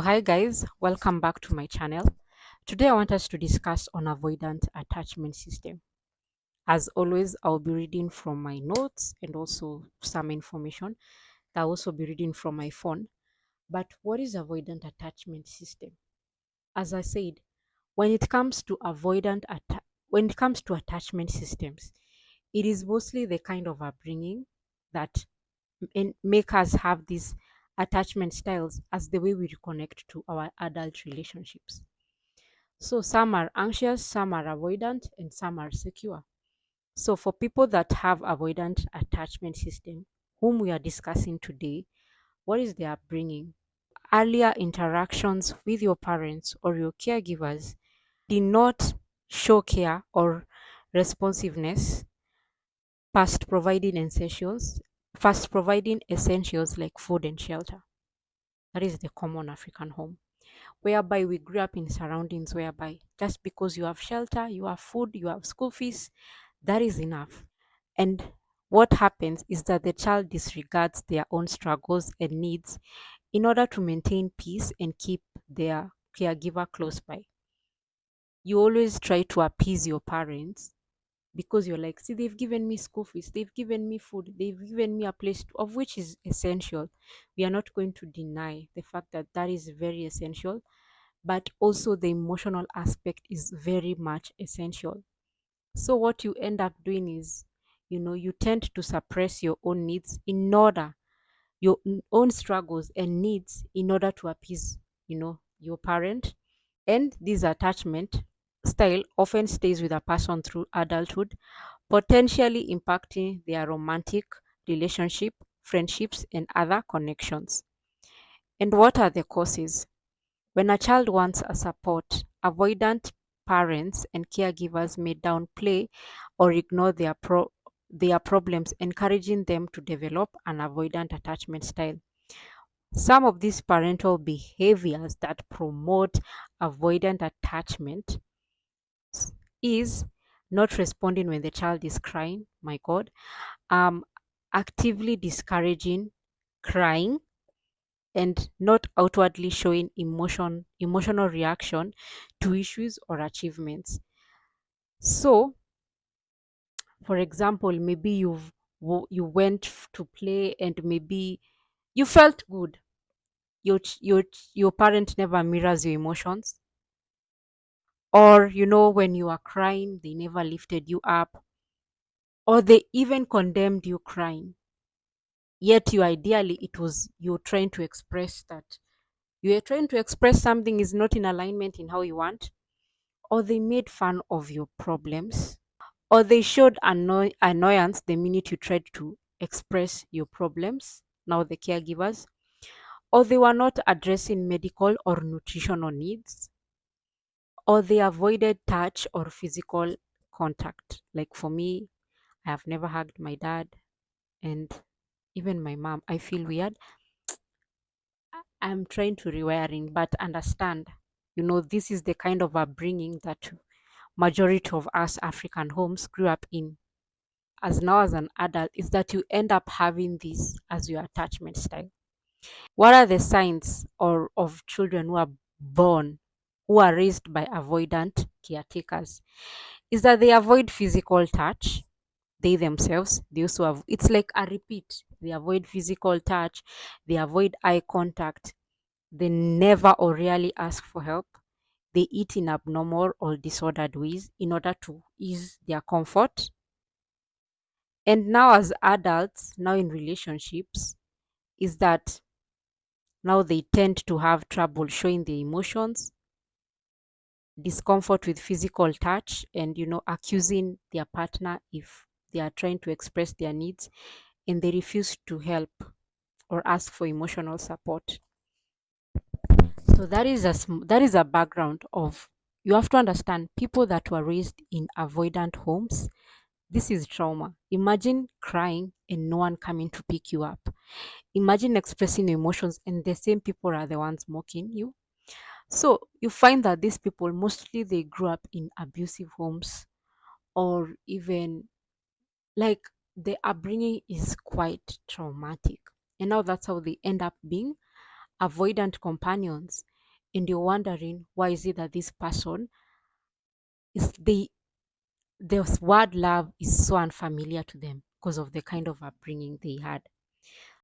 Hi guys, welcome back to my channel. Today I want us to discuss on avoidant attachment system. As always, I'll be reading from my notes and also some information that I'll also be reading from my phone. But what is avoidant attachment system? As I said, when it comes to when it comes to attachment systems, it is mostly the kind of upbringing that make us have these attachment styles as the way we reconnect to our adult relationships. So some are anxious, some are avoidant, and some are secure. So for people that have avoidant attachment system, whom we are discussing today, what is their upbringing? Earlier interactions with your parents or your caregivers did not show care or responsiveness past providing essentials, past providing essentials like food and shelter. That is the common African home, whereby we grew up in surroundings whereby just because you have shelter, you have food, you have school fees, that is enough. And what happens is that the child disregards their own struggles and needs in order to maintain peace and keep their caregiver close by. You always try to appease your parents because you're like, see, they've given me school fees, they've given me food, they've given me a place of which is essential. We are not going to deny the fact that that is very essential, but also the emotional aspect is very much essential. So what you end up doing is, you tend to suppress your own needs in order your own struggles and needs in order to appease, your parent. And this attachment style often stays with a person through adulthood, potentially impacting their romantic relationship, friendships, and other connections. And what are the causes? When a child wants a support, avoidant parents and caregivers may downplay or ignore their problems, encouraging them to develop an avoidant attachment style. Some of these parental behaviors that promote avoidant attachment is not responding when the child is crying, my God, um, actively discouraging crying, and not outwardly showing emotional reaction to issues or achievements. So for example, maybe you went to play and maybe you felt good. Your parent never mirrors your emotions, or when you are crying they never lifted you up, or they even condemned you crying, yet you ideally it was you're trying to express that you are trying to express something is not in alignment in how you want, or they made fun of your problems, or they showed annoyance the minute you tried to express your problems, now the caregivers, or they were not addressing medical or nutritional needs, or they avoided touch or physical contact. Like for me, I have never hugged my dad and even my mom. I feel weird. I'm trying to rewiring, but understand, this is the kind of upbringing that majority of us African homes grew up in. As now as an adult, is that you end up having this as your attachment style. What are the signs or of children who are born, who are raised by avoidant caretakers? Is that they avoid physical touch. They themselves, they also have, it's like a repeat. They avoid physical touch, they avoid eye contact, they never or rarely ask for help. They eat in abnormal or disordered ways in order to ease their comfort. And now, as adults, now in relationships, is that now they tend to have trouble showing their emotions, discomfort with physical touch, and accusing their partner if they are trying to express their needs and they refuse to help or ask for emotional support. So that is a background of, you have to understand, people that were raised in avoidant homes. This is trauma. Imagine crying and no one coming to pick you up. Imagine expressing your emotions and the same people are the ones mocking you. So you find that these people mostly they grew up in abusive homes, or even like the upbringing is quite traumatic. And now that's how they end up being avoidant companions. and you're wondering why is it that this person is the word love is so unfamiliar to them because of the kind of upbringing they had.